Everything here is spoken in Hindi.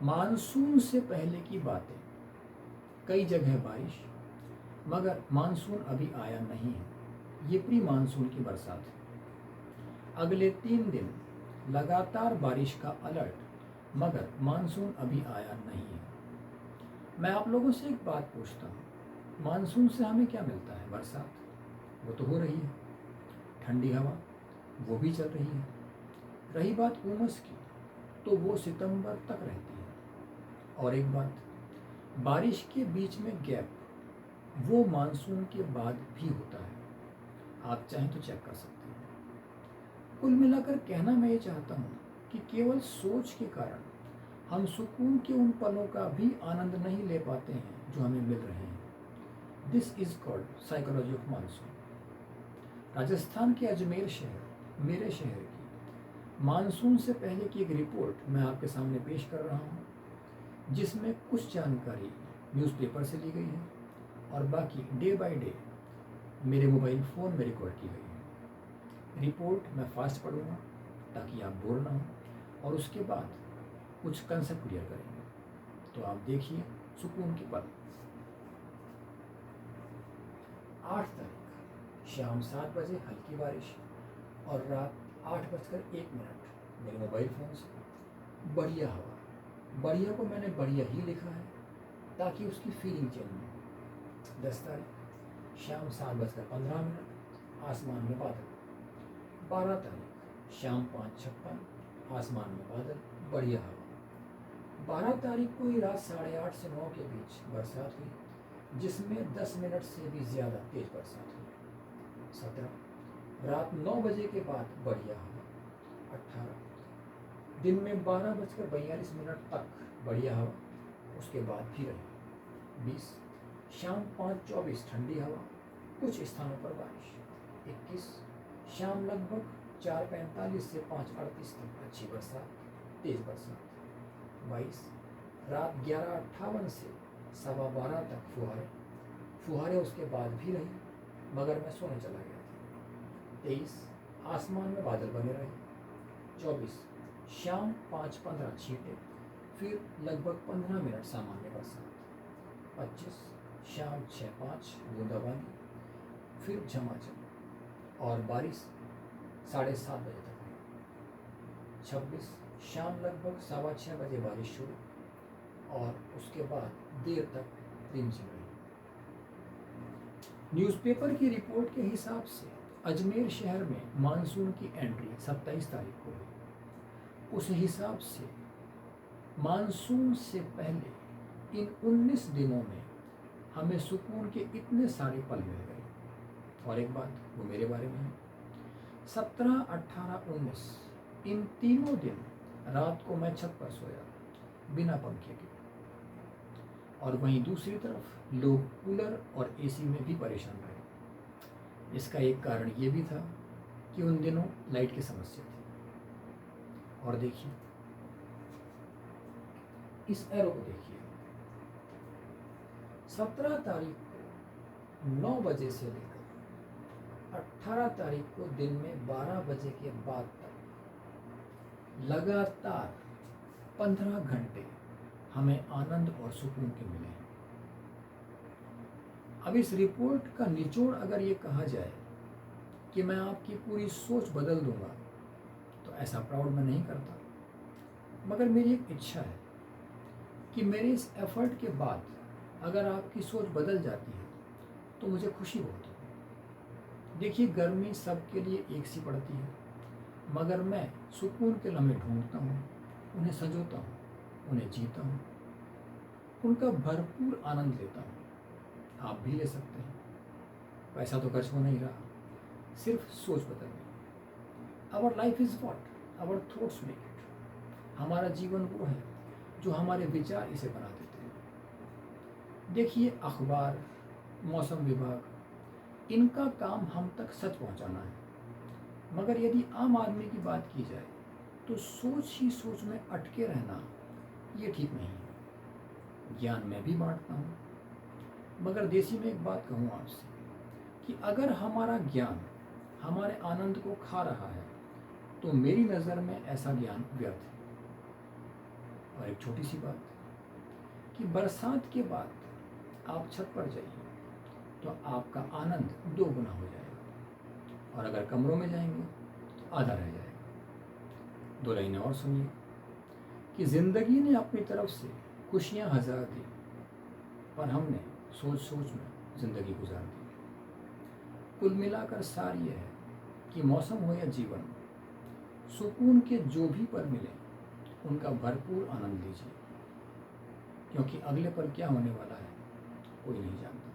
मानसून से पहले की बातें। कई जगह बारिश, मगर मानसून अभी आया नहीं है। ये प्री मानसून की बरसात है। अगले 3 दिन लगातार बारिश का अलर्ट, मगर मानसून अभी आया नहीं है। मैं आप लोगों से एक बात पूछता हूँ, मानसून से हमें क्या मिलता है? बरसात, वो तो हो रही है। ठंडी हवा, वो भी चल रही है। रही बात उमस की, तो वो सितंबर तक रहती है। और एक बात, बारिश के बीच में गैप, वो मानसून के बाद भी होता है। आप चाहें तो चेक कर सकते हैं। कुल मिलाकर कहना मैं ये चाहता हूँ कि केवल सोच के कारण हम सुकून के उन पलों का भी आनंद नहीं ले पाते हैं जो हमें मिल रहे हैं। This is called psychology of monsoon. Rajasthan के अजमेर शहर, मेरे शहर की मानसून से पहले की एक रिपोर्ट मैं आपके सामने पेश कर रहा हूँ, जिसमें कुछ जानकारी न्यूज़पेपर से ली गई है और बाकी डे बाय डे मेरे मोबाइल फ़ोन में रिकॉर्ड की गई है। रिपोर्ट मैं फास्ट पढ़ूँगा ताकि आप बोर ना हो, और उसके बाद कुछ कंसेप्ट क्लियर करेंगे। तो आप देखिए सुकून की पल। 8 तारीख शाम 7 बजे हल्की बारिश और रात 8:01 मेरे मोबाइल फ़ोन से बढ़िया हवा। बढ़िया को मैंने बढ़िया ही लिखा है ताकि उसकी फीलिंग चेंज हो। 10 तारीख शाम 7:15 आसमान में बादल। 12 तारीख शाम 5:56 आसमान में बादल, बढ़िया हवा। 12 तारीख को ही रात 8:30 से 9 के बीच बरसात हुई, जिसमें 10 मिनट से भी ज़्यादा तेज बरसात हुई। 17 रात 9 बजे के बाद बढ़िया हवा। 18 दिन में 12:42 तक बढ़िया हवा, उसके बाद भी रही। 20 शाम 5:24 ठंडी हवा, कुछ स्थानों पर बारिश। 21 शाम लगभग 4:45 से 5:38 तक अच्छी बरसात, तेज बरसात। 22 रात 11:58 से 12:15 तक फुहारे उसके बाद भी रही, मगर मैं सोने चला गया था। 23 आसमान में बादल बने रहे। 24 शाम 5:15 छींटे, फिर लगभग 15 मिनट सामान्य बरसात। 25 शाम 6:05 बूंदाबांदी, फिर झमाझम, और बारिश 7:30 बजे तक हुई। 26 शाम लगभग 6:15 बजे बारिश शुरू, और उसके बाद देर तक रिमझिम रही। न्यूज़पेपर की रिपोर्ट के हिसाब से अजमेर शहर में मानसून की एंट्री 27 तारीख को हुई। उस हिसाब से मानसून से पहले इन 19 दिनों में हमें सुकून के इतने सारे पल मिल गए। और एक बात, वो मेरे बारे में है। 17, 18, 19 इन तीनों दिन रात को मैं छत पर सोया बिना पंखे के, और वहीं दूसरी तरफ लोग कूलर और एसी में भी परेशान रहे। इसका एक कारण ये भी था कि उन दिनों लाइट की समस्या थी। और देखिए इस एरो को देखिए, 17 तारीख को 9 बजे से लेकर 18 तारीख को दिन में 12 बजे के बाद तक लगातार 15 घंटे हमें आनंद और सुकून के मिले हैं। अब इस रिपोर्ट का निचोड़ अगर ये कहा जाए कि मैं आपकी पूरी सोच बदल दूंगा, तो ऐसा प्राउड मैं नहीं करता, मगर मेरी एक इच्छा है कि मेरे इस एफर्ट के बाद अगर आपकी सोच बदल जाती है तो मुझे खुशी बहुत होगी। देखिए, गर्मी सबके लिए एक सी पड़ती है, मगर मैं सुकून के लम्हे ढूंढता हूँ, उन्हें संजोता हूँ, उन्हें जीता हूँ, उनका भरपूर आनंद लेता हूँ। आप भी ले सकते हैं। पैसा तो खर्च हो नहीं रहा, सिर्फ सोच बदल गई। Our life is what our thoughts make it. हमारा जीवन वो है जो हमारे विचार इसे बना देते हैं। देखिए, अखबार, मौसम विभाग, इनका काम हम तक सच पहुंचाना है, मगर यदि आम आदमी की बात की जाए तो सोच ही सोच में अटके रहना ये ठीक नहीं है। ज्ञान मैं भी बांटता हूँ, मगर देसी में एक बात कहूँ आपसे कि अगर हमारा ज्ञान हमारे आनंद को खा रहा है तो मेरी नज़र में ऐसा ज्ञान व्यर्थ है। और एक छोटी सी बात कि बरसात के बाद आप छत पर जाइए तो आपका आनंद 2 गुना हो जाएगा, और अगर कमरों में जाएंगे तो आधा रह जाएगा। 2 लाइनें और सुनिए कि ज़िंदगी ने अपनी तरफ से खुशियाँ हजार दी, पर हमने सोच सोच में ज़िंदगी गुजार दी। कुल मिलाकर सार यह है कि मौसम हो या जीवन, सुकून के जो भी पल मिले उनका भरपूर आनंद लीजिए, क्योंकि अगले पल क्या होने वाला है कोई नहीं जानता।